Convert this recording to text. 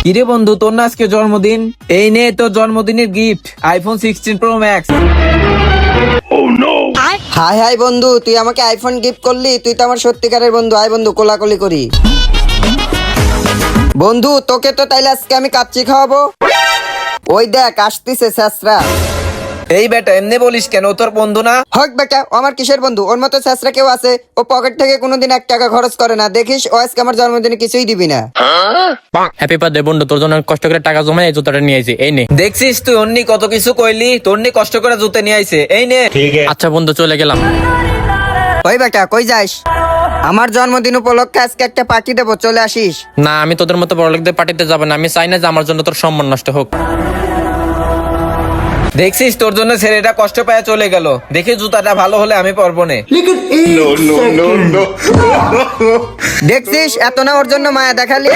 কিরে বন্ধু, তোর না আজকে জন্মদিন? এই নে তোর জন্মদিনের gift, iPhone 16 pro max. High high বন্ধু, তুই আমাকে আইফোন গিফট করলি। তুই তো আমার সত্যিকারের বন্ধু। আয় বন্ধু, কোলাকুলি করি। বন্ধু, তোকে তো তাইলে আজকে আমি কাচ্চি খাওয়াবো। ওই দেখ আসতিছে শেষরা। এই বেটা, এমনি বলিস কেন? ও তোর বন্ধু না? হোক বেটা, ও আমার কিসের বন্ধু? ওর মতো শেষরা কেউ আছে? ও পকেট থেকে কোনোদিন 1 টাকা খরচ করে না। দেখিস ও আজকে আমার জন্মদিনে কিছুই দিবি না। হ্যাপি বার্থডে বন্ধু, তোর জন্য কষ্ট করে টাকা জমাই এই জুতাটা নিয়ে আইছি, এই নে। দেখছিস তুই অন্য কত কিছু কইলি, তোর নি কষ্ট করে জুতে নিয়ে আইছে, এই নে। আচ্ছা বন্ধু, চলে গেলাম। ওই বেটা, কই যাস? আমার জন্মদিন উপলক্ষে আজকে একটা পার্টি দেবো, চলে আসিস। না, আমি তোদের মতো বড় লোকদের পার্টিতে যাবো না। আমি চাই না যে আমার জন্য তোর সম্মান নষ্ট হোক। দেখছিস তোর জন্য ছেলেটা কষ্ট পায় চলে গেল। দেখি জুতাটা ভালো হলে আমি পরবো না। দেখছিস এত না ওর জন্য মায়া দেখালি।